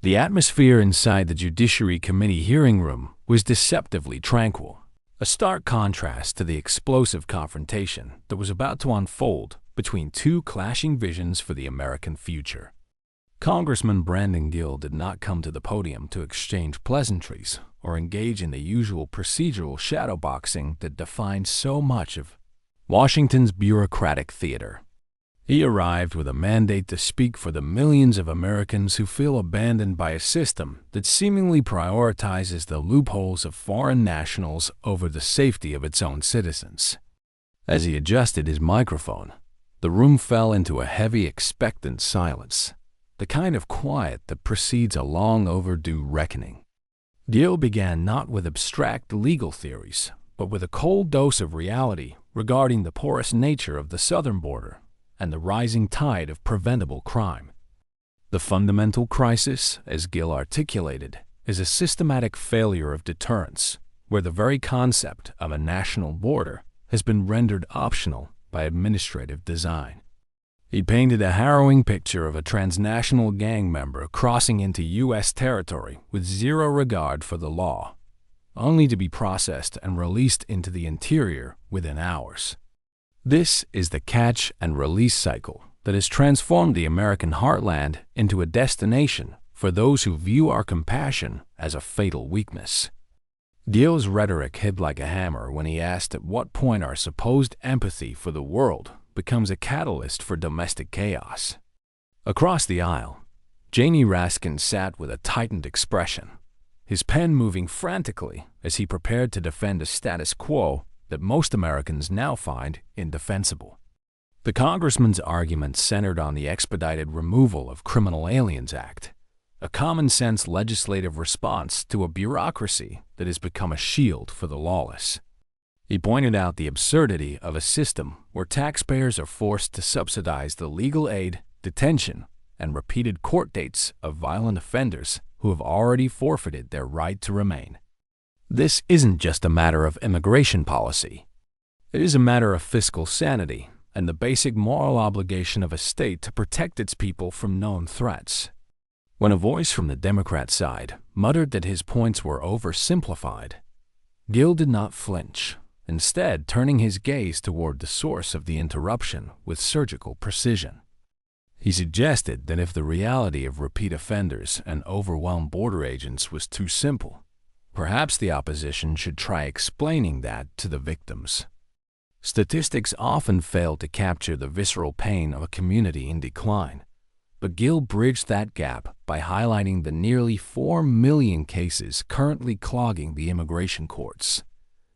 The atmosphere inside the Judiciary Committee hearing room was deceptively tranquil, a stark contrast to the explosive confrontation that was about to unfold between two clashing visions for the American future. Congressman Brandon Gill did not come to the podium to exchange pleasantries or engage in the usual procedural shadowboxing that defines so much of Washington's bureaucratic theater. He arrived with a mandate to speak for the millions of Americans who feel abandoned by a system that seemingly prioritizes the loopholes of foreign nationals over the safety of its own citizens. As he adjusted his microphone, the room fell into a heavy, expectant silence, the kind of quiet that precedes a long overdue reckoning. Gill began not with abstract legal theories, but with a cold dose of reality regarding the porous nature of the southern border and the rising tide of preventable crime. The fundamental crisis, as Gill articulated, is a systematic failure of deterrence, where the very concept of a national border has been rendered optional by administrative design. He painted a harrowing picture of a transnational gang member crossing into U.S. territory with zero regard for the law, only to be processed and released into the interior within hours. This is the catch and release cycle that has transformed the American heartland into a destination for those who view our compassion as a fatal weakness. Gill's rhetoric hit like a hammer when he asked at what point our supposed empathy for the world becomes a catalyst for domestic chaos. Across the aisle, Janie Raskin sat with a tightened expression, his pen moving frantically as he prepared to defend a status quo that most Americans now find indefensible. The congressman's argument centered on the expedited removal of Criminal Aliens Act, a common-sense legislative response to a bureaucracy that has become a shield for the lawless. He pointed out the absurdity of a system where taxpayers are forced to subsidize the legal aid, detention, and repeated court dates of violent offenders who have already forfeited their right to remain. This isn't just a matter of immigration policy. It is a matter of fiscal sanity and the basic moral obligation of a state to protect its people from known threats. When a voice from the Democrat side muttered that his points were oversimplified, Gill did not flinch, instead turning his gaze toward the source of the interruption with surgical precision. He suggested that if the reality of repeat offenders and overwhelmed border agents was too simple, perhaps the opposition should try explaining that to the victims. Statistics often fail to capture the visceral pain of a community in decline, but Gill bridged that gap by highlighting the nearly 4 million cases currently clogging the immigration courts.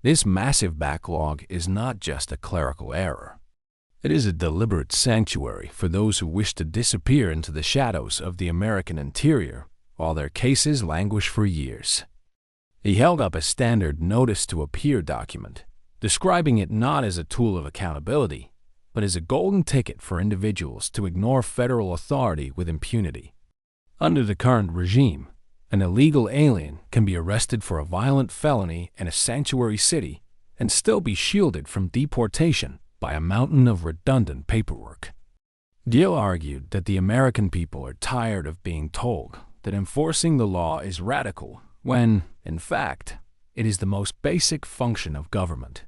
This massive backlog is not just a clerical error. It is a deliberate sanctuary for those who wish to disappear into the shadows of the American interior while their cases languish for years. He held up a standard notice to appear document, describing it not as a tool of accountability, but as a golden ticket for individuals to ignore federal authority with impunity. Under the current regime, an illegal alien can be arrested for a violent felony in a sanctuary city and still be shielded from deportation by a mountain of redundant paperwork. Gill argued that the American people are tired of being told that enforcing the law is radical when, in fact, it is the most basic function of government.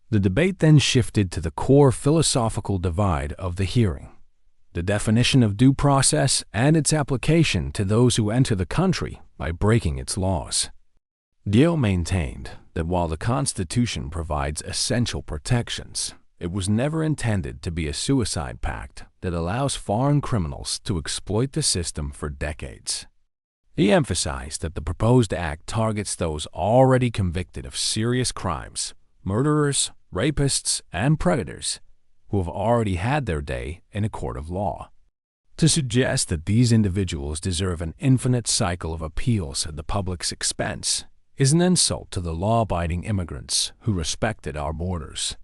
The debate then shifted to the core philosophical divide of the hearing, the definition of due process and its application to those who enter the country by breaking its laws. Gill maintained that while the Constitution provides essential protections, it was never intended to be a suicide pact that allows foreign criminals to exploit the system for decades. He emphasized that the proposed act targets those already convicted of serious crimes, murderers, rapists, and predators, who have already had their day in a court of law. To suggest that these individuals deserve an infinite cycle of appeals at the public's expense is an insult to the law-abiding immigrants who respected our borders.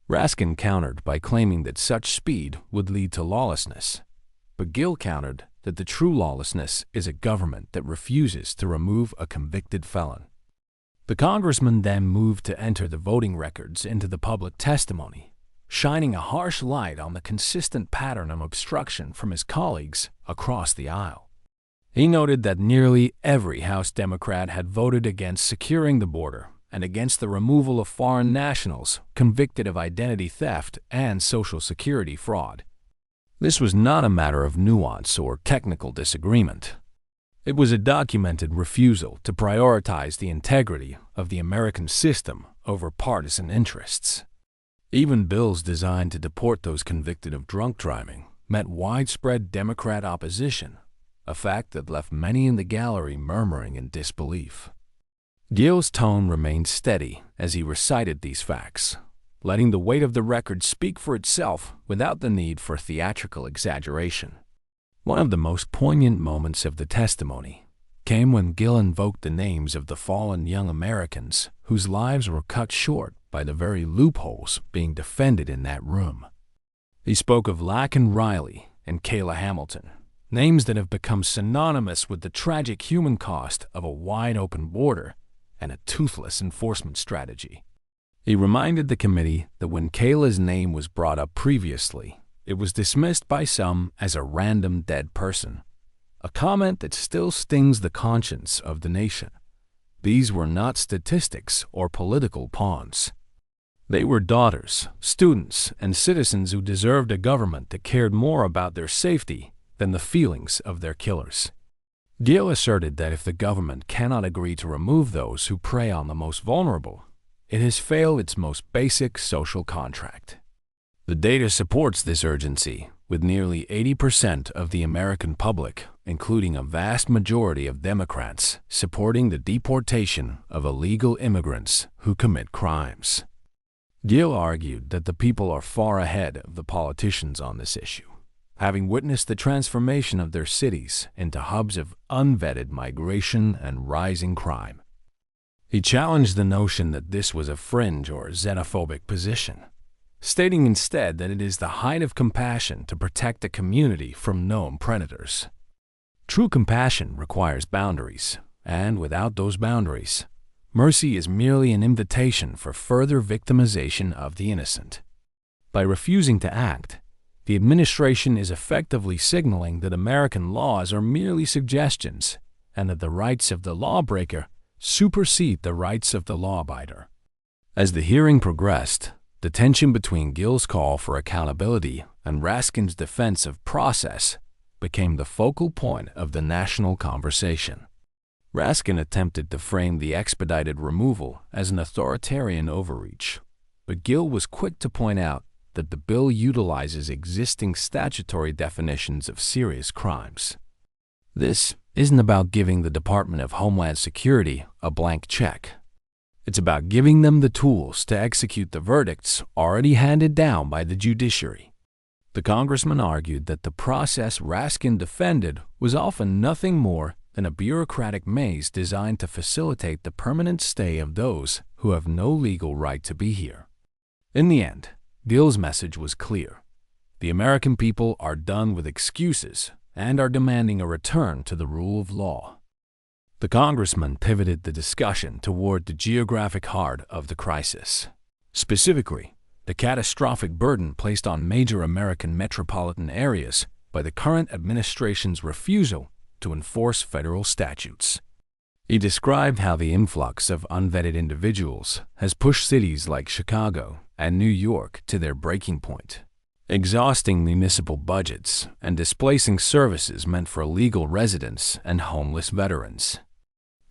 Raskin countered by claiming that such speed would lead to lawlessness, but Gill countered that the true lawlessness is a government that refuses to remove a convicted felon. The congressman then moved to enter the voting records into the public testimony, shining a harsh light on the consistent pattern of obstruction from his colleagues across the aisle. He noted that nearly every House Democrat had voted against securing the border and against the removal of foreign nationals convicted of identity theft and Social Security fraud. This was not a matter of nuance or technical disagreement. It was a documented refusal to prioritize the integrity of the American system over partisan interests. Even bills designed to deport those convicted of drunk driving met widespread Democrat opposition, a fact that left many in the gallery murmuring in disbelief. Gill's tone remained steady as he recited these facts, letting the weight of the record speak for itself without the need for theatrical exaggeration. One of the most poignant moments of the testimony came when Gill invoked the names of the fallen young Americans whose lives were cut short by the very loopholes being defended in that room. He spoke of Laken Riley and Kayla Hamilton, names that have become synonymous with the tragic human cost of a wide-open border and a toothless enforcement strategy. He reminded the committee that when Kayla's name was brought up previously, it was dismissed by some as a random dead person, a comment that still stings the conscience of the nation. These were not statistics or political pawns. They were daughters, students, and citizens who deserved a government that cared more about their safety than the feelings of their killers. Gill asserted that if the government cannot agree to remove those who prey on the most vulnerable, it has failed its most basic social contract. The data supports this urgency, with nearly 80% of the American public, including a vast majority of Democrats, supporting the deportation of illegal immigrants who commit crimes. Gill argued that the people are far ahead of the politicians on this issue, having witnessed the transformation of their cities into hubs of unvetted migration and rising crime. He challenged the notion that this was a fringe or xenophobic position, stating instead that it is the height of compassion to protect a community from known predators. True compassion requires boundaries, and without those boundaries, mercy is merely an invitation for further victimization of the innocent. By refusing to act, the administration is effectively signaling that American laws are merely suggestions and that the rights of the lawbreaker supersede the rights of the law-abider. As the hearing progressed, the tension between Gill's call for accountability and Raskin's defense of process became the focal point of the national conversation. Raskin attempted to frame the expedited removal as an authoritarian overreach, but Gill was quick to point out that the bill utilizes existing statutory definitions of serious crimes. This isn't about giving the Department of Homeland Security a blank check. It's about giving them the tools to execute the verdicts already handed down by the judiciary. The congressman argued that the process Raskin defended was often nothing more than a bureaucratic maze designed to facilitate the permanent stay of those who have no legal right to be here. In the end, Gill's message was clear. The American people are done with excuses and are demanding a return to the rule of law. The congressman pivoted the discussion toward the geographic heart of the crisis, specifically the catastrophic burden placed on major American metropolitan areas by the current administration's refusal to enforce federal statutes. He described how the influx of unvetted individuals has pushed cities like Chicago and New York to their breaking point, exhausting municipal budgets and displacing services meant for legal residents and homeless veterans.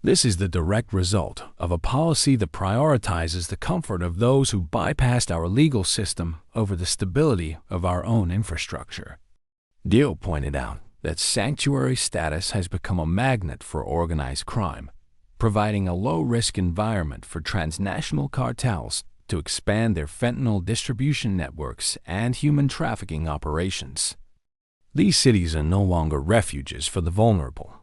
This is the direct result of a policy that prioritizes the comfort of those who bypassed our legal system over the stability of our own infrastructure. Gill pointed out that sanctuary status has become a magnet for organized crime, providing a low-risk environment for transnational cartels to expand their fentanyl distribution networks and human trafficking operations. These cities are no longer refuges for the vulnerable.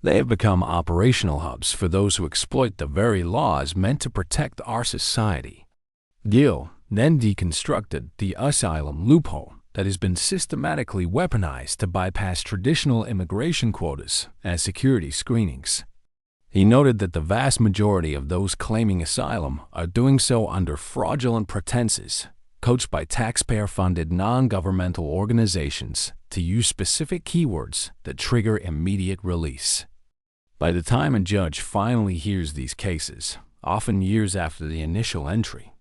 They have become operational hubs for those who exploit the very laws meant to protect our society. Gill then deconstructed the asylum loophole that has been systematically weaponized to bypass traditional immigration quotas as security screenings. He noted that the vast majority of those claiming asylum are doing so under fraudulent pretenses, coached by taxpayer-funded non-governmental organizations to use specific keywords that trigger immediate release. By the time a judge finally hears these cases, often years after the initial entry,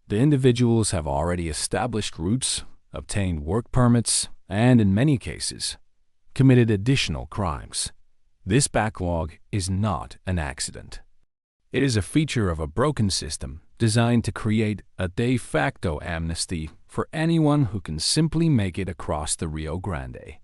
the individuals have already established roots, obtained work permits, and in many cases, committed additional crimes. This backlog is not an accident. It is a feature of a broken system designed to create a de facto amnesty for anyone who can simply make it across the Rio Grande.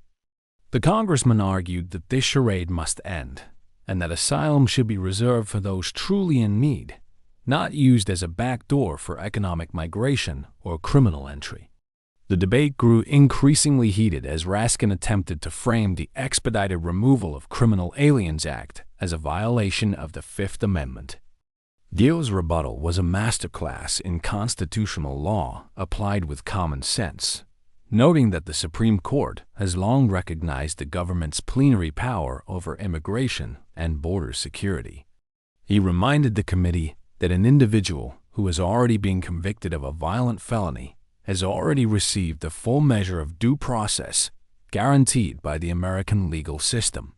The congressman argued that this charade must end, and that asylum should be reserved for those truly in need, not used as a backdoor for economic migration or criminal entry. The debate grew increasingly heated as Raskin attempted to frame the Expedited Removal of Criminal Aliens Act as a violation of the Fifth Amendment. Gill's rebuttal was a masterclass in constitutional law applied with common sense, noting that the Supreme Court has long recognized the government's plenary power over immigration and border security. He reminded the committee that an individual who has already been convicted of a violent felony has already received the full measure of due process guaranteed by the American legal system.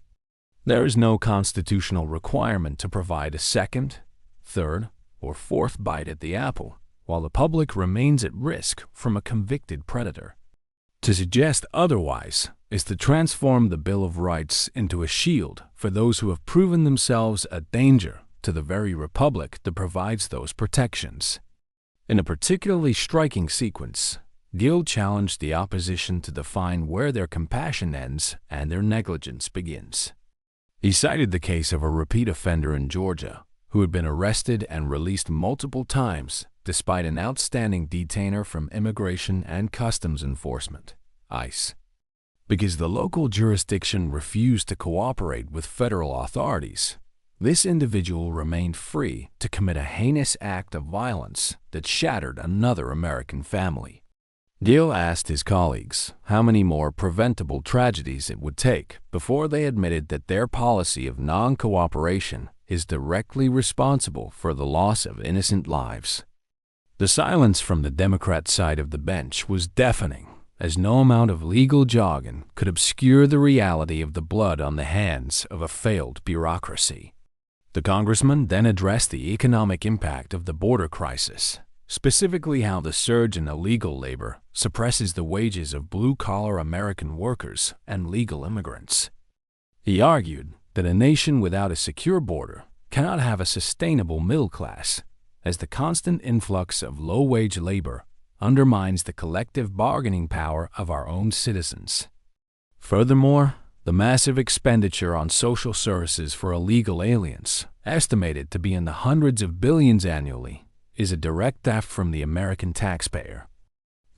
There is no constitutional requirement to provide a second, third, or fourth bite at the apple, while the public remains at risk from a convicted predator. To suggest otherwise is to transform the Bill of Rights into a shield for those who have proven themselves a danger to the very republic that provides those protections. In a particularly striking sequence, Gill challenged the opposition to define where their compassion ends and their negligence begins. He cited the case of a repeat offender in Georgia who had been arrested and released multiple times despite an outstanding detainer from Immigration and Customs Enforcement, ICE. Because the local jurisdiction refused to cooperate with federal authorities, this individual remained free to commit a heinous act of violence that shattered another American family. Gill asked his colleagues how many more preventable tragedies it would take before they admitted that their policy of non-cooperation is directly responsible for the loss of innocent lives. The silence from the Democrat side of the bench was deafening, as no amount of legal jargon could obscure the reality of the blood on the hands of a failed bureaucracy. The congressman then addressed the economic impact of the border crisis, specifically how the surge in illegal labor suppresses the wages of blue-collar American workers and legal immigrants. He argued that a nation without a secure border cannot have a sustainable middle class, as the constant influx of low-wage labor undermines the collective bargaining power of our own citizens. Furthermore, the massive expenditure on social services for illegal aliens, estimated to be in the hundreds of billions annually, is a direct theft from the American taxpayer.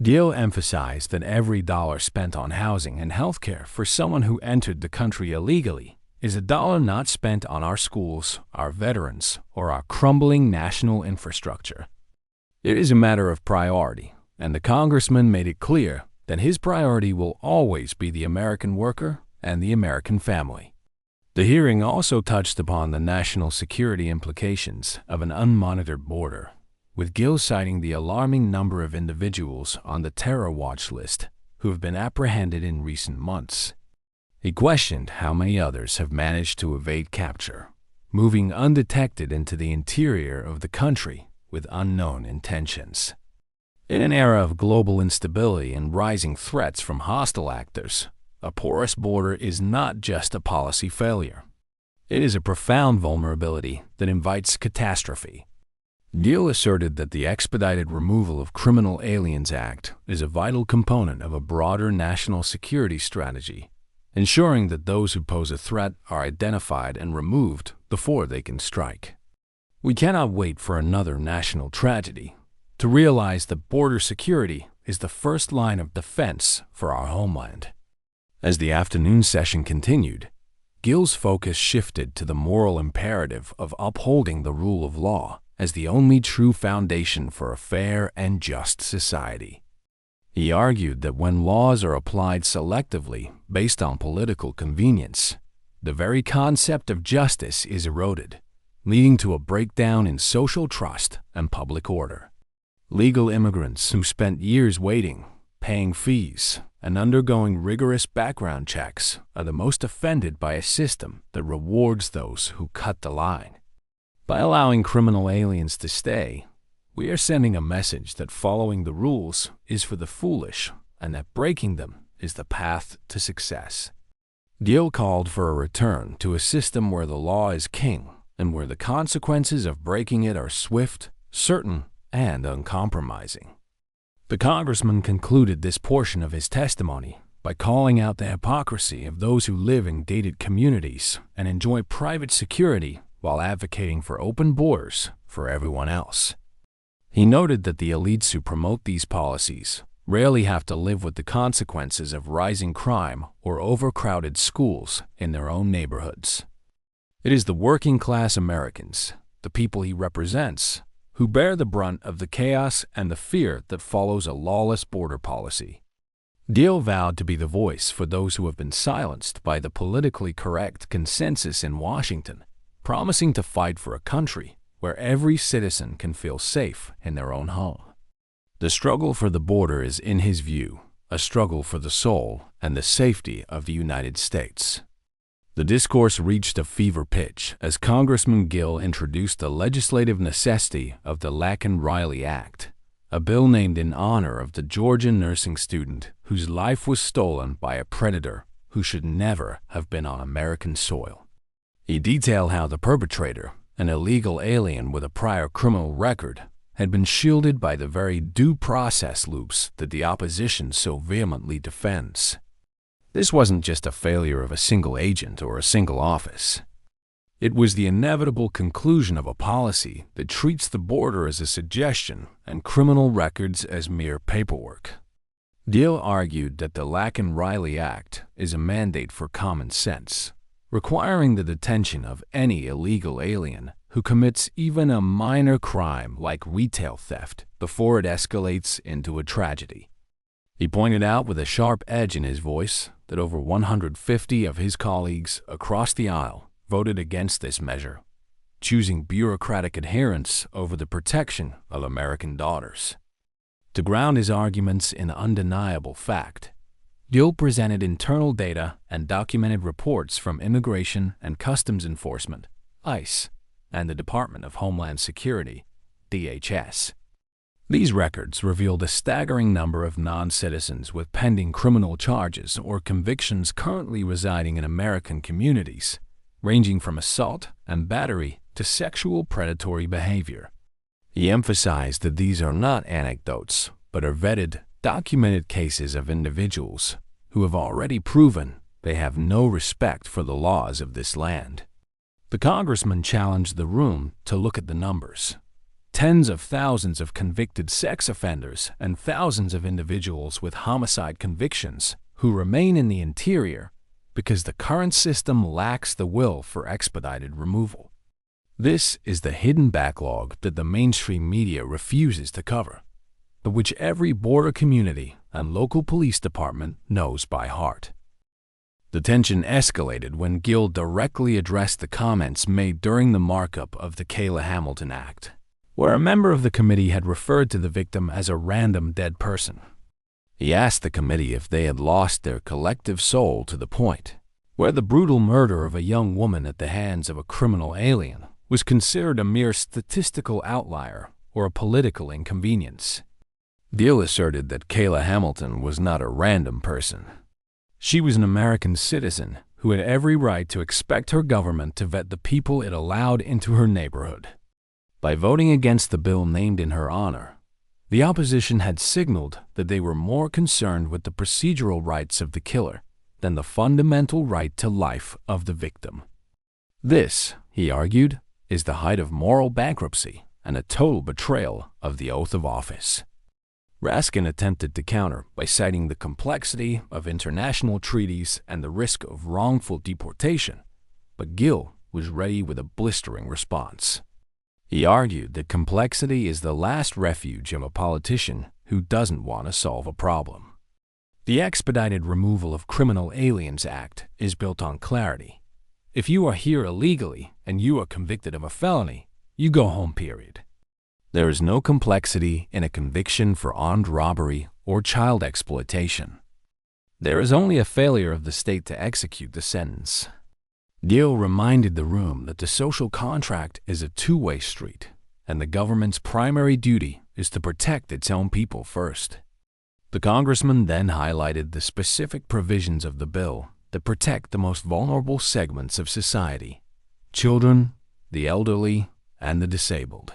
Gill emphasized that every dollar spent on housing and healthcare for someone who entered the country illegally is a dollar not spent on our schools, our veterans, or our crumbling national infrastructure. It is a matter of priority, and the congressman made it clear that his priority will always be the American worker and the American family. The hearing also touched upon the national security implications of an unmonitored border, with Gill citing the alarming number of individuals on the terror watch list who have been apprehended in recent months. He questioned how many others have managed to evade capture, moving undetected into the interior of the country with unknown intentions. In an era of global instability and rising threats from hostile actors, a porous border is not just a policy failure. It is a profound vulnerability that invites catastrophe. Gill asserted that the Expedited Removal of Criminal Aliens Act is a vital component of a broader national security strategy, ensuring that those who pose a threat are identified and removed before they can strike. We cannot wait for another national tragedy to realize that border security is the first line of defense for our homeland. As the afternoon session continued, Gill's focus shifted to the moral imperative of upholding the rule of law as the only true foundation for a fair and just society. He argued that when laws are applied selectively based on political convenience, the very concept of justice is eroded, leading to a breakdown in social trust and public order. Legal immigrants who spent years waiting, paying fees, and undergoing rigorous background checks are the most offended by a system that rewards those who cut the line. By allowing criminal aliens to stay, we are sending a message that following the rules is for the foolish and that breaking them is the path to success. Gill called for a return to a system where the law is king and where the consequences of breaking it are swift, certain, and uncompromising. The congressman concluded this portion of his testimony by calling out the hypocrisy of those who live in gated communities and enjoy private security while advocating for open borders for everyone else. He noted that the elites who promote these policies rarely have to live with the consequences of rising crime or overcrowded schools in their own neighborhoods. It is the working-class Americans, the people he represents, who bear the brunt of the chaos and the fear that follows a lawless border policy. Gill vowed to be the voice for those who have been silenced by the politically correct consensus in Washington, promising to fight for a country where every citizen can feel safe in their own home. The struggle for the border is, in his view, a struggle for the soul and the safety of the United States. The discourse reached a fever pitch as Congressman Gill introduced the legislative necessity of the Laken Riley Act, a bill named in honor of the Georgian nursing student whose life was stolen by a predator who should never have been on American soil. He detailed how the perpetrator, an illegal alien with a prior criminal record, had been shielded by the very due process loops that the opposition so vehemently defends. This wasn't just a failure of a single agent or a single office. It was the inevitable conclusion of a policy that treats the border as a suggestion and criminal records as mere paperwork. Gill argued that the Laken Riley Act is a mandate for common sense, requiring the detention of any illegal alien who commits even a minor crime like retail theft before it escalates into a tragedy. He pointed out with a sharp edge in his voice that over 150 of his colleagues across the aisle voted against this measure, choosing bureaucratic adherence over the protection of American daughters. To ground his arguments in undeniable fact, Gill presented internal data and documented reports from Immigration and Customs Enforcement, ICE, and the Department of Homeland Security, DHS. These records revealed a staggering number of non-citizens with pending criminal charges or convictions currently residing in American communities, ranging from assault and battery to sexual predatory behavior. He emphasized that these are not anecdotes, but are vetted, documented cases of individuals who have already proven they have no respect for the laws of this land. The congressman challenged the room to look at the numbers. Tens of thousands of convicted sex offenders and thousands of individuals with homicide convictions who remain in the interior because the current system lacks the will for expedited removal. This is the hidden backlog that the mainstream media refuses to cover, but which every border community and local police department knows by heart. The tension escalated when Gill directly addressed the comments made during the markup of the Kayla Hamilton Act, where a member of the committee had referred to the victim as a random dead person. He asked the committee if they had lost their collective soul to the point where the brutal murder of a young woman at the hands of a criminal alien was considered a mere statistical outlier or a political inconvenience. Gill asserted that Kayla Hamilton was not a random person. She was an American citizen who had every right to expect her government to vet the people it allowed into her neighborhood. By voting against the bill named in her honor, the opposition had signaled that they were more concerned with the procedural rights of the killer than the fundamental right to life of the victim. This, he argued, is the height of moral bankruptcy and a total betrayal of the oath of office. Raskin attempted to counter by citing the complexity of international treaties and the risk of wrongful deportation, but Gill was ready with a blistering response. He argued that complexity is the last refuge of a politician who doesn't want to solve a problem. The Expedited Removal of Criminal Aliens Act is built on clarity. If you are here illegally and you are convicted of a felony, you go home, period. There is no complexity in a conviction for armed robbery or child exploitation. There is only a failure of the state to execute the sentence. Gill reminded the room that the social contract is a two-way street, and the government's primary duty is to protect its own people first. The congressman then highlighted the specific provisions of the bill that protect the most vulnerable segments of society: children, the elderly, and the disabled.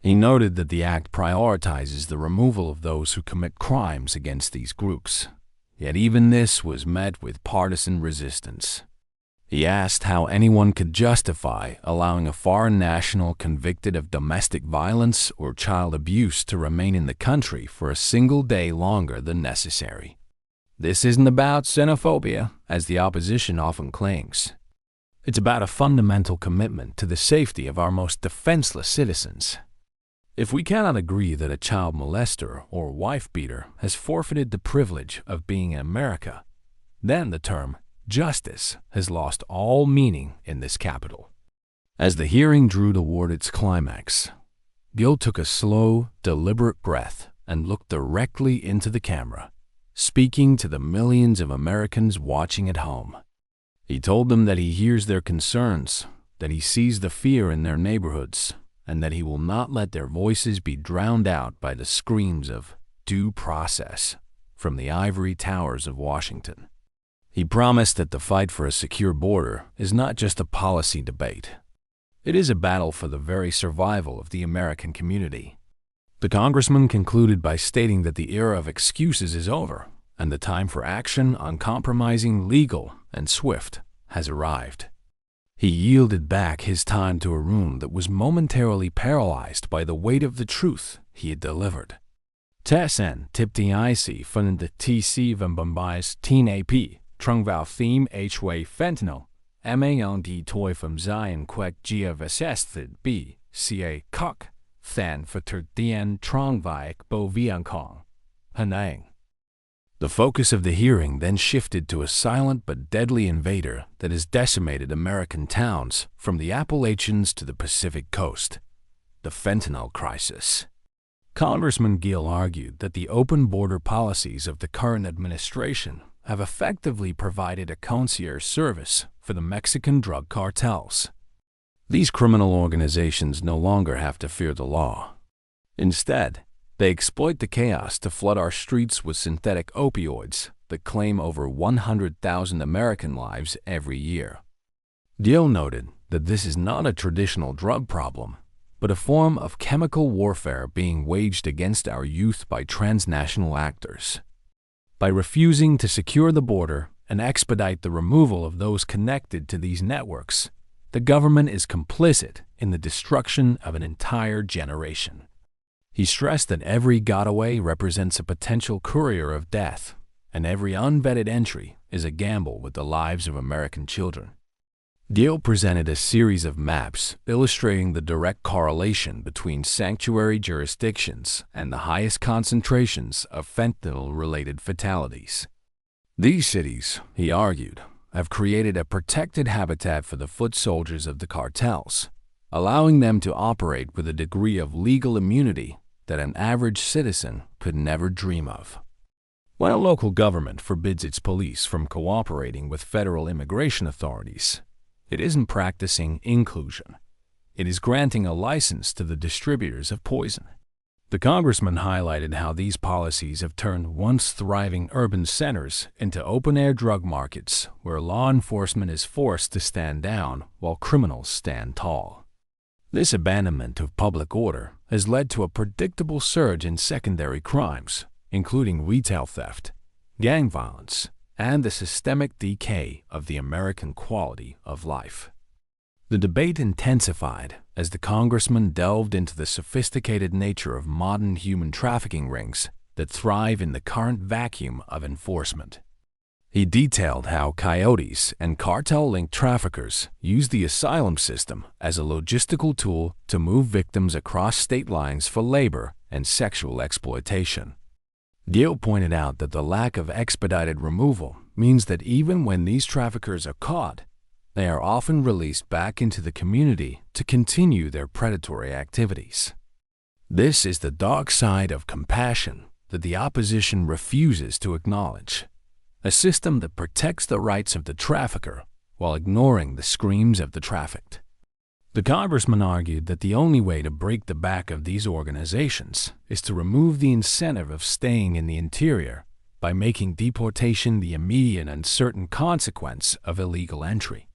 He noted that the act prioritizes the removal of those who commit crimes against these groups, yet even this was met with partisan resistance. He asked how anyone could justify allowing a foreign national convicted of domestic violence or child abuse to remain in the country for a single day longer than necessary. This isn't about xenophobia, as the opposition often claims. It's about a fundamental commitment to the safety of our most defenseless citizens. If we cannot agree that a child molester or wife-beater has forfeited the privilege of being in America, then the term justice has lost all meaning in this capital. As the hearing drew toward its climax, Gill took a slow, deliberate breath and looked directly into the camera, speaking to the millions of Americans watching at home. He told them that he hears their concerns, that he sees the fear in their neighborhoods, and that he will not let their voices be drowned out by the screams of due process from the ivory towers of Washington. He promised that the fight for a secure border is not just a policy debate. It is a battle for the very survival of the American community. The congressman concluded by stating that the era of excuses is over, and the time for action, uncompromising, legal, and swift, has arrived. He yielded back his time to a room that was momentarily paralyzed by the weight of the truth he had delivered. Tessen tipti IC van de TC van Bombay's teen AP, Trungval theme H-way fentanyl, MAND toy from Zion Quek Gia Vesested B, CA Kok, Than Fater Dien Trongvik Bo Viankong, Hanang. The focus of the hearing then shifted to a silent but deadly invader that has decimated American towns from the Appalachians to the Pacific coast: the fentanyl crisis. Congressman Gill argued that the open border policies of the current administration have effectively provided a concierge service for the Mexican drug cartels. These criminal organizations no longer have to fear the law. Instead, they exploit the chaos to flood our streets with synthetic opioids that claim over 100,000 American lives every year. Gill noted that this is not a traditional drug problem, but a form of chemical warfare being waged against our youth by transnational actors. By refusing to secure the border and expedite the removal of those connected to these networks, the government is complicit in the destruction of an entire generation. He stressed that every getaway represents a potential courier of death, and every unvetted entry is a gamble with the lives of American children. Gill presented a series of maps illustrating the direct correlation between sanctuary jurisdictions and the highest concentrations of fentanyl-related fatalities. These cities, he argued, have created a protected habitat for the foot soldiers of the cartels, allowing them to operate with a degree of legal immunity that an average citizen could never dream of. When a local government forbids its police from cooperating with federal immigration authorities, it isn't practicing inclusion. It is granting a license to the distributors of poison. The congressman highlighted how these policies have turned once thriving urban centers into open-air drug markets where law enforcement is forced to stand down while criminals stand tall. This abandonment of public order has led to a predictable surge in secondary crimes, including retail theft, gang violence, and the systemic decay of the American quality of life. The debate intensified as the congressman delved into the sophisticated nature of modern human trafficking rings that thrive in the current vacuum of enforcement. He detailed how coyotes and cartel-linked traffickers use the asylum system as a logistical tool to move victims across state lines for labor and sexual exploitation. Gill pointed out that the lack of expedited removal means that even when these traffickers are caught, they are often released back into the community to continue their predatory activities. This is the dark side of compassion that the opposition refuses to acknowledge. A system that protects the rights of the trafficker while ignoring the screams of the trafficked. The congressman argued that the only way to break the back of these organizations is to remove the incentive of staying in the interior by making deportation the immediate and certain consequence of illegal entry.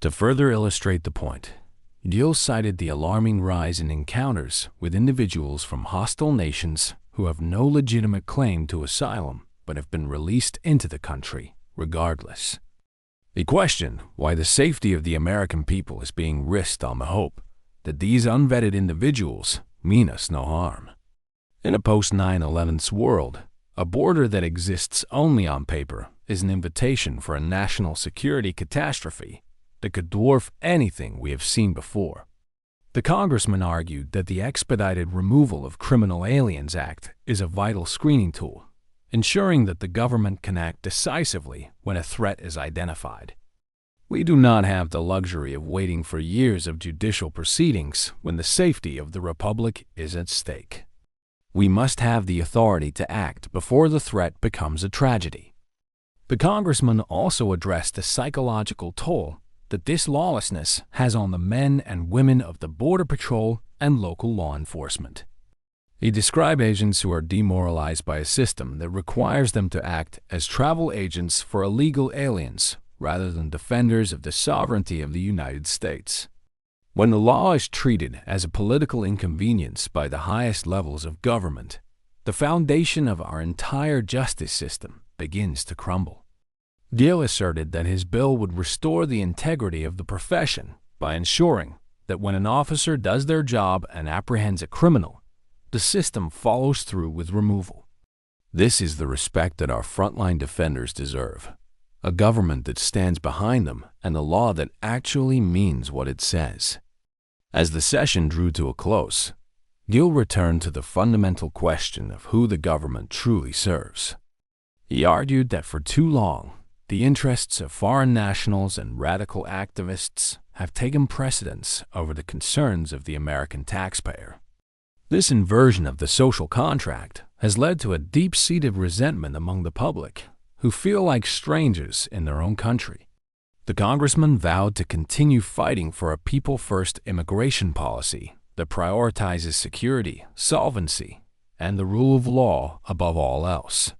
To further illustrate the point, Gill cited the alarming rise in encounters with individuals from hostile nations who have no legitimate claim to asylum but have been released into the country regardless. He questioned why the safety of the American people is being risked on the hope that these unvetted individuals mean us no harm. In a post-9/11 world, a border that exists only on paper is an invitation for a national security catastrophe that could dwarf anything we have seen before. The congressman argued that the Expedited Removal of Criminal Aliens Act is a vital screening tool, ensuring that the government can act decisively when a threat is identified. We do not have the luxury of waiting for years of judicial proceedings when the safety of the Republic is at stake. We must have the authority to act before the threat becomes a tragedy. The congressman also addressed the psychological toll that this lawlessness has on the men and women of the Border Patrol and local law enforcement. He described agents who are demoralized by a system that requires them to act as travel agents for illegal aliens rather than defenders of the sovereignty of the United States. When the law is treated as a political inconvenience by the highest levels of government, the foundation of our entire justice system begins to crumble. Gill asserted that his bill would restore the integrity of the profession by ensuring that when an officer does their job and apprehends a criminal, the system follows through with removal. This is the respect that our frontline defenders deserve, a government that stands behind them and a law that actually means what it says. As the session drew to a close, Gill returned to the fundamental question of who the government truly serves. He argued that for too long, the interests of foreign nationals and radical activists have taken precedence over the concerns of the American taxpayer. This inversion of the social contract has led to a deep-seated resentment among the public, who feel like strangers in their own country. The congressman vowed to continue fighting for a people-first immigration policy that prioritizes security, solvency, and the rule of law above all else.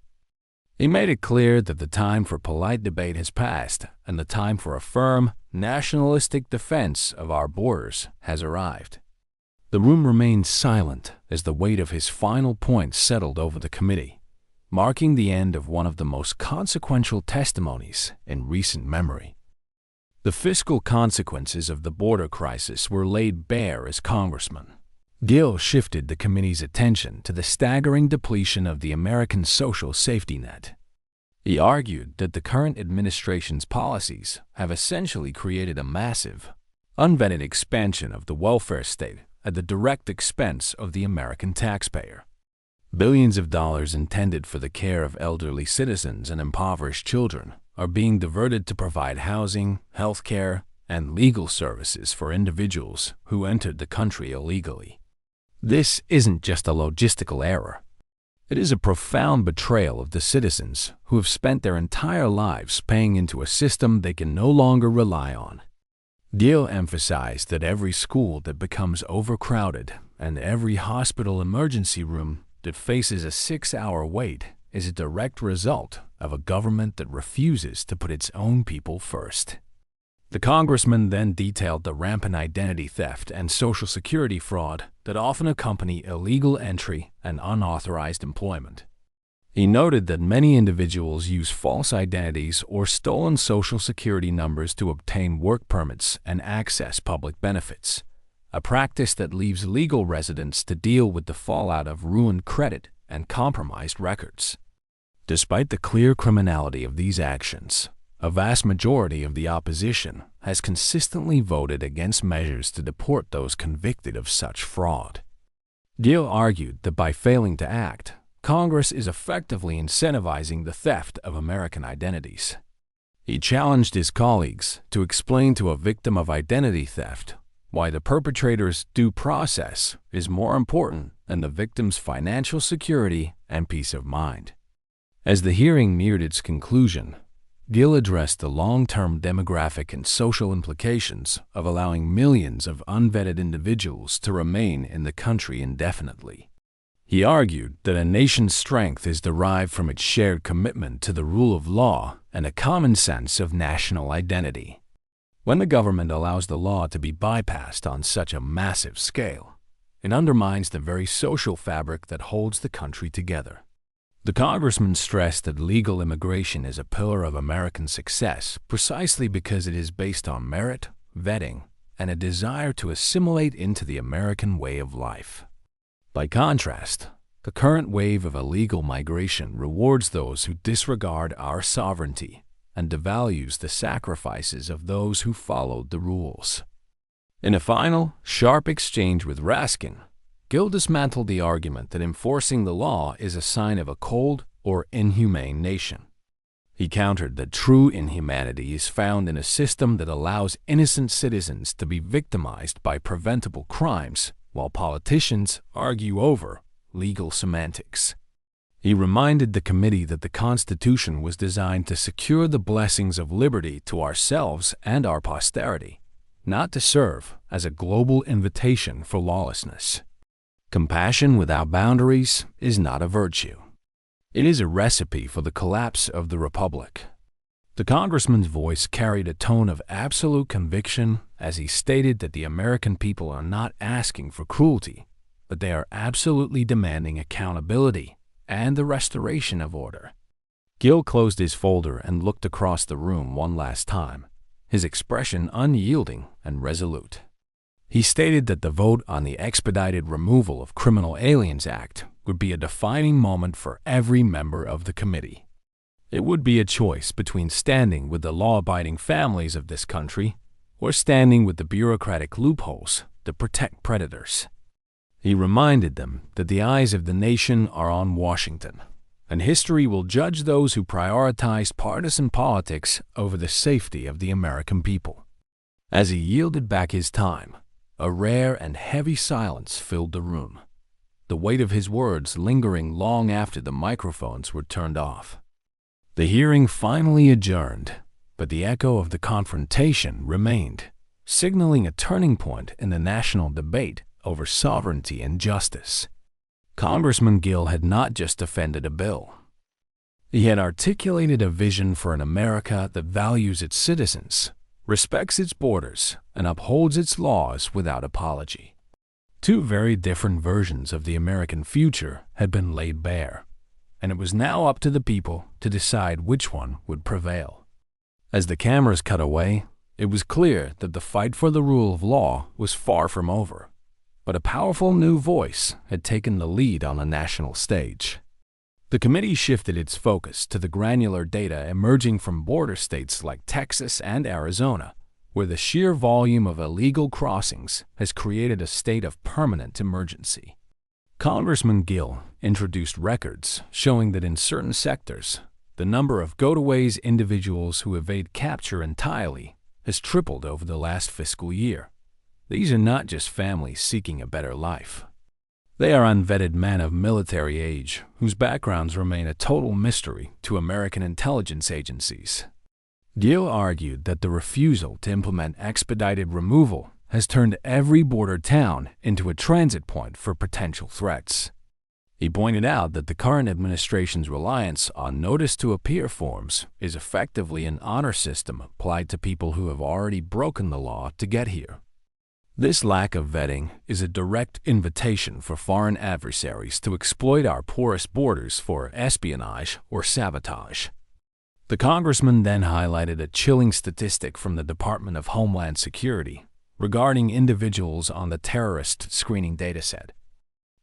He made it clear that the time for polite debate has passed and the time for a firm, nationalistic defense of our borders has arrived. The room remained silent as the weight of his final point settled over the committee, marking the end of one of the most consequential testimonies in recent memory. The fiscal consequences of the border crisis were laid bare as congressman. Gill shifted the committee's attention to the staggering depletion of the American social safety net. He argued that the current administration's policies have essentially created a massive, unvetted expansion of the welfare state at the direct expense of the American taxpayer. Billions of dollars intended for the care of elderly citizens and impoverished children are being diverted to provide housing, health care, and legal services for individuals who entered the country illegally. This isn't just a logistical error. It is a profound betrayal of the citizens who have spent their entire lives paying into a system they can no longer rely on. Gill emphasized that every school that becomes overcrowded and every hospital emergency room that faces a 6-hour wait is a direct result of a government that refuses to put its own people first. The congressman then detailed the rampant identity theft and Social Security fraud that often accompany illegal entry and unauthorized employment. He noted that many individuals use false identities or stolen Social Security numbers to obtain work permits and access public benefits, a practice that leaves legal residents to deal with the fallout of ruined credit and compromised records. Despite the clear criminality of these actions, a vast majority of the opposition has consistently voted against measures to deport those convicted of such fraud. Gill argued that by failing to act, Congress is effectively incentivizing the theft of American identities. He challenged his colleagues to explain to a victim of identity theft why the perpetrator's due process is more important and the victim's financial security and peace of mind. As the hearing neared its conclusion, Gill addressed the long-term demographic and social implications of allowing millions of unvetted individuals to remain in the country indefinitely. He argued that a nation's strength is derived from its shared commitment to the rule of law and a common sense of national identity. When the government allows the law to be bypassed on such a massive scale, it undermines the very social fabric that holds the country together. The congressman stressed that legal immigration is a pillar of American success precisely because it is based on merit, vetting, and a desire to assimilate into the American way of life. By contrast, the current wave of illegal migration rewards those who disregard our sovereignty and devalues the sacrifices of those who followed the rules. In a final, sharp exchange with Raskin, Gill dismantled the argument that enforcing the law is a sign of a cold or inhumane nation. He countered that true inhumanity is found in a system that allows innocent citizens to be victimized by preventable crimes while politicians argue over legal semantics. He reminded the committee that the Constitution was designed to secure the blessings of liberty to ourselves and our posterity, not to serve as a global invitation for lawlessness. Compassion without boundaries is not a virtue. It is a recipe for the collapse of the Republic. The congressman's voice carried a tone of absolute conviction as he stated that the American people are not asking for cruelty, but they are absolutely demanding accountability and the restoration of order. Gill closed his folder and looked across the room one last time, his expression unyielding and resolute. He stated that the vote on the Expedited Removal of Criminal Aliens Act would be a defining moment for every member of the committee. It would be a choice between standing with the law-abiding families of this country or standing with the bureaucratic loopholes that protect predators. He reminded them that the eyes of the nation are on Washington, and history will judge those who prioritize partisan politics over the safety of the American people. As he yielded back his time, a rare and heavy silence filled the room, the weight of his words lingering long after the microphones were turned off. The hearing finally adjourned, but the echo of the confrontation remained, signaling a turning point in the national debate over sovereignty and justice. Congressman Gill had not just defended a bill. He had articulated a vision for an America that values its citizens, respects its borders, and upholds its laws without apology. Two very different versions of the American future had been laid bare, and it was now up to the people to decide which one would prevail. As the cameras cut away, it was clear that the fight for the rule of law was far from over, but a powerful new voice had taken the lead on a national stage. The committee shifted its focus to the granular data emerging from border states like Texas and Arizona, where the sheer volume of illegal crossings has created a state of permanent emergency. Congressman Gill introduced records showing that in certain sectors, the number of go-to-ways individuals who evade capture entirely has tripled over the last fiscal year. These are not just families seeking a better life. They are unvetted men of military age whose backgrounds remain a total mystery to American intelligence agencies. Gill argued that the refusal to implement expedited removal has turned every border town into a transit point for potential threats. He pointed out that the current administration's reliance on notice-to-appear forms is effectively an honor system applied to people who have already broken the law to get here. This lack of vetting is a direct invitation for foreign adversaries to exploit our porous borders for espionage or sabotage. The congressman then highlighted a chilling statistic from the Department of Homeland Security regarding individuals on the terrorist screening dataset.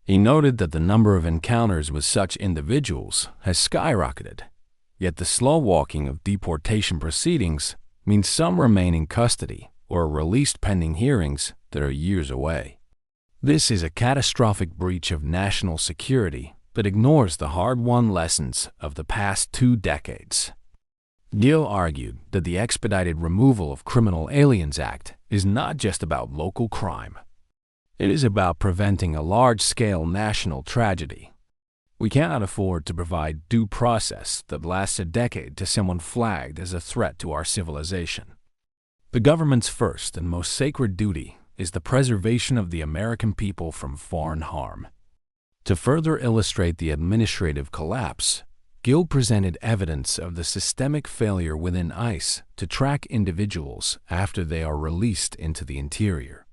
He noted that the number of encounters with such individuals has skyrocketed, yet the slow walking of deportation proceedings means some remain in custody or are released pending hearings that are years away. This is a catastrophic breach of national security that ignores the hard-won lessons of the past 2 decades. Gill argued that the Expedited Removal of Criminal Aliens Act is not just about local crime. It is about preventing a large-scale national tragedy. We cannot afford to provide due process that lasts a decade to someone flagged as a threat to our civilization. The government's first and most sacred duty is the preservation of the American people from foreign harm. To further illustrate the administrative collapse, Gill presented evidence of the systemic failure within ICE to track individuals after they are released into the interior.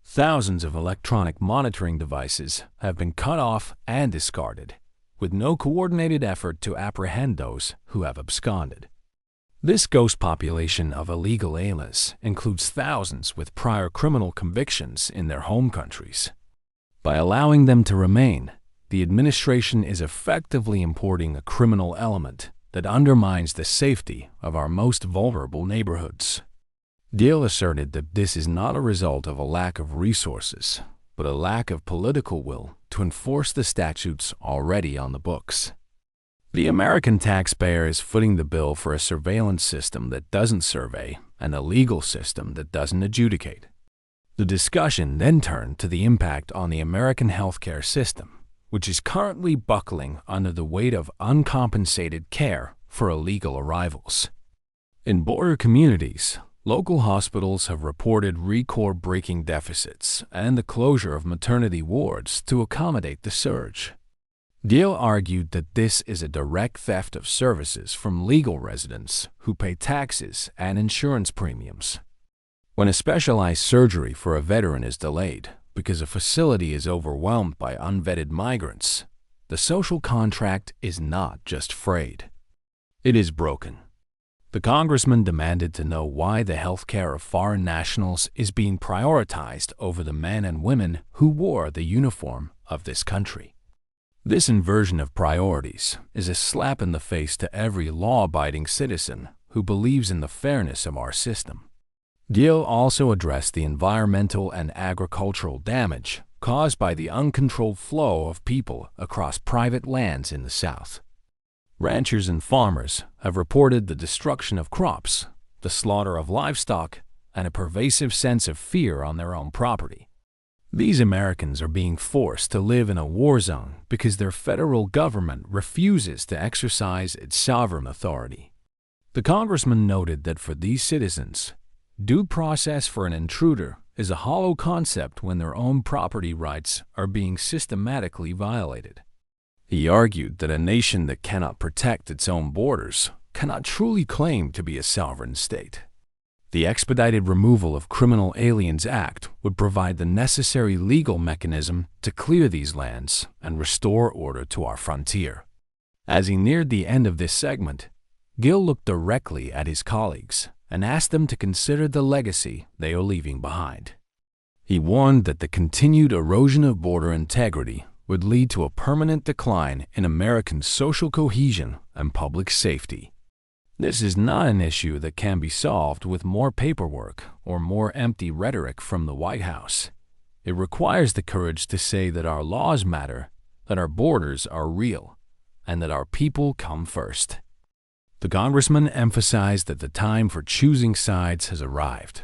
Thousands of electronic monitoring devices have been cut off and discarded, with no coordinated effort to apprehend those who have absconded. This ghost population of illegal aliens includes thousands with prior criminal convictions in their home countries. By allowing them to remain, the administration is effectively importing a criminal element that undermines the safety of our most vulnerable neighborhoods. Gill asserted that this is not a result of a lack of resources, but a lack of political will to enforce the statutes already on the books. The American taxpayer is footing the bill for a surveillance system that doesn't survey and a legal system that doesn't adjudicate. The discussion then turned to the impact on the American healthcare system, which is currently buckling under the weight of uncompensated care for illegal arrivals. In border communities, local hospitals have reported record-breaking deficits and the closure of maternity wards to accommodate the surge. Gill argued that this is a direct theft of services from legal residents who pay taxes and insurance premiums. When a specialized surgery for a veteran is delayed because a facility is overwhelmed by unvetted migrants, the social contract is not just frayed. It is broken. The congressman demanded to know why the health care of foreign nationals is being prioritized over the men and women who wore the uniform of this country. This inversion of priorities is a slap in the face to every law-abiding citizen who believes in the fairness of our system. Gill also addressed the environmental and agricultural damage caused by the uncontrolled flow of people across private lands in the South. Ranchers and farmers have reported the destruction of crops, the slaughter of livestock, and a pervasive sense of fear on their own property. These Americans are being forced to live in a war zone because their federal government refuses to exercise its sovereign authority. The congressman noted that for these citizens, due process for an intruder is a hollow concept when their own property rights are being systematically violated. He argued that a nation that cannot protect its own borders cannot truly claim to be a sovereign state. The Expedited Removal of Criminal Aliens Act would provide the necessary legal mechanism to clear these lands and restore order to our frontier. As he neared the end of this segment, Gill looked directly at his colleagues and asked them to consider the legacy they are leaving behind. He warned that the continued erosion of border integrity would lead to a permanent decline in American social cohesion and public safety. This is not an issue that can be solved with more paperwork or more empty rhetoric from the White House. It requires the courage to say that our laws matter, that our borders are real, and that our people come first. The congressman emphasized that the time for choosing sides has arrived.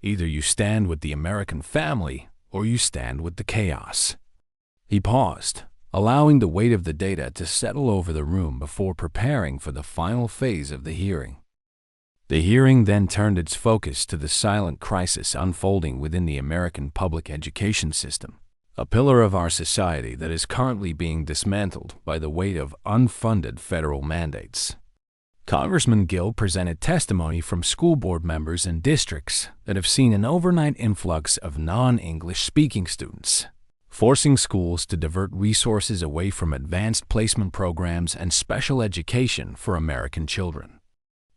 Either you stand with the American family or you stand with the chaos. He paused, allowing the weight of the data to settle over the room before preparing for the final phase of the hearing. The hearing then turned its focus to the silent crisis unfolding within the American public education system, a pillar of our society that is currently being dismantled by the weight of unfunded federal mandates. Congressman Gill presented testimony from school board members in districts that have seen an overnight influx of non-English speaking students, forcing schools to divert resources away from advanced placement programs and special education for American children.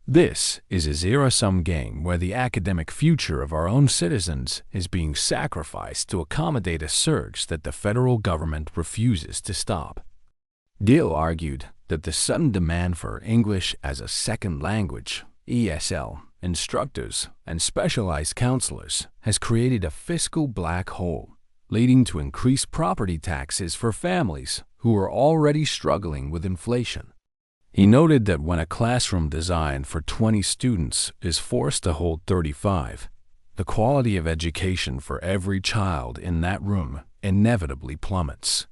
This is a zero-sum game where the academic future of our own citizens is being sacrificed to accommodate a surge that the federal government refuses to stop. Gill argued that the sudden demand for English as a second language, ESL, instructors, and specialized counselors has created a fiscal black hole, leading to increased property taxes for families who are already struggling with inflation. He noted that when a classroom designed for 20 students is forced to hold 35, the quality of education for every child in that room inevitably plummets.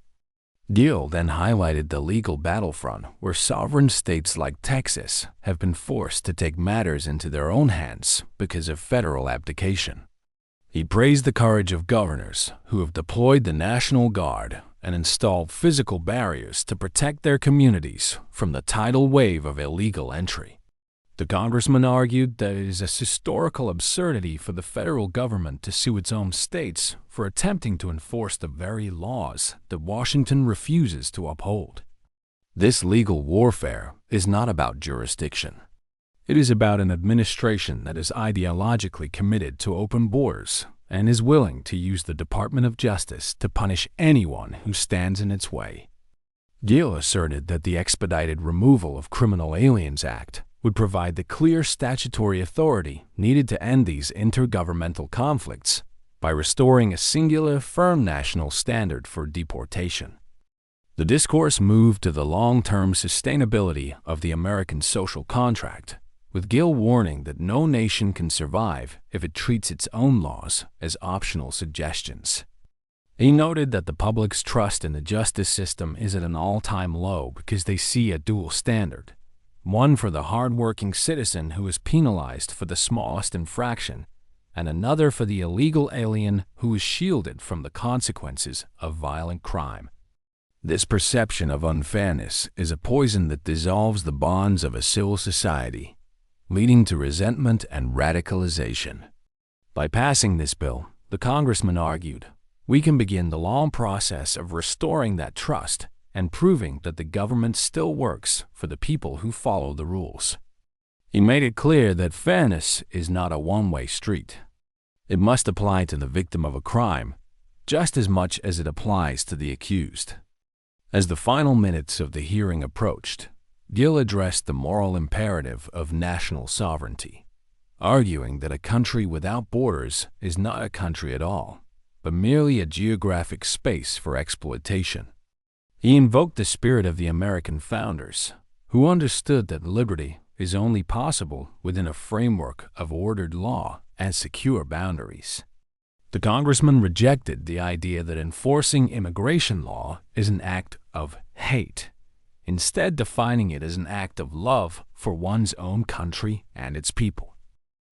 Gill then highlighted the legal battlefront where sovereign states like Texas have been forced to take matters into their own hands because of federal abdication. He praised the courage of governors who have deployed the National Guard and installed physical barriers to protect their communities from the tidal wave of illegal entry. The congressman argued that it is a historical absurdity for the federal government to sue its own states for attempting to enforce the very laws that Washington refuses to uphold. This legal warfare is not about jurisdiction. It is about an administration that is ideologically committed to open borders and is willing to use the Department of Justice to punish anyone who stands in its way. Gill asserted that the Expedited Removal of Criminal Aliens Act would provide the clear statutory authority needed to end these intergovernmental conflicts by restoring a singular, firm national standard for deportation. The discourse moved to the long-term sustainability of the American social contract, with Gill warning that no nation can survive if it treats its own laws as optional suggestions. He noted that the public's trust in the justice system is at an all-time low because they see a dual standard, one for the hard-working citizen who is penalized for the smallest infraction, and another for the illegal alien who is shielded from the consequences of violent crime. This perception of unfairness is a poison that dissolves the bonds of a civil society, leading to resentment and radicalization. By passing this bill, the congressman argued, we can begin the long process of restoring that trust and proving that the government still works for the people who follow the rules. He made it clear that fairness is not a one-way street. It must apply to the victim of a crime just as much as it applies to the accused. As the final minutes of the hearing approached, Gill addressed the moral imperative of national sovereignty, arguing that a country without borders is not a country at all, but merely a geographic space for exploitation. He invoked the spirit of the American founders, who understood that liberty is only possible within a framework of ordered law and secure boundaries. The congressman rejected the idea that enforcing immigration law is an act of hate, instead defining it as an act of love for one's own country and its people.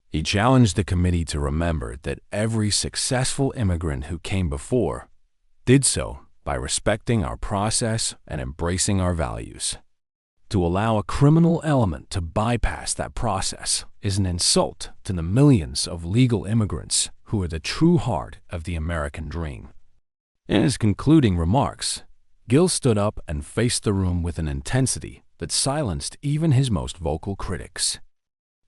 He challenged the committee to remember that every successful immigrant who came before did so by respecting our process and embracing our values. To allow a criminal element to bypass that process is an insult to the millions of legal immigrants who are the true heart of the American dream. In his concluding remarks, Gill stood up and faced the room with an intensity that silenced even his most vocal critics.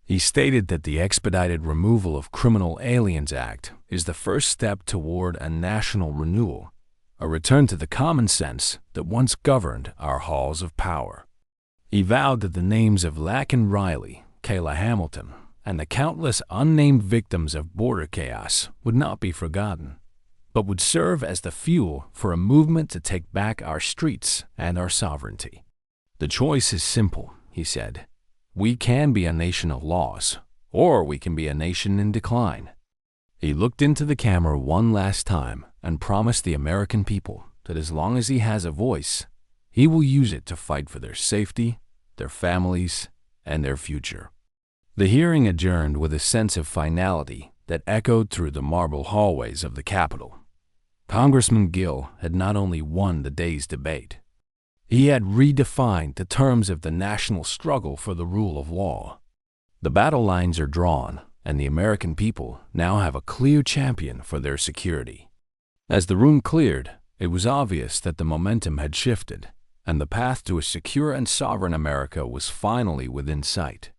He stated that the Expedited Removal of Criminal Aliens Act is the first step toward a national renewal, a return to the common sense that once governed our halls of power. He vowed that the names of Laken Riley, Kayla Hamilton, and the countless unnamed victims of border chaos would not be forgotten, but would serve as the fuel for a movement to take back our streets and our sovereignty. The choice is simple, he said. We can be a nation of laws, or we can be a nation in decline. He looked into the camera one last time and promised the American people that as long as he has a voice, he will use it to fight for their safety, their families, and their future. The hearing adjourned with a sense of finality that echoed through the marble hallways of the Capitol. Congressman Gill had not only won the day's debate, he had redefined the terms of the national struggle for the rule of law. The battle lines are drawn, and the American people now have a clear champion for their security. As the room cleared, it was obvious that the momentum had shifted, and the path to a secure and sovereign America was finally within sight.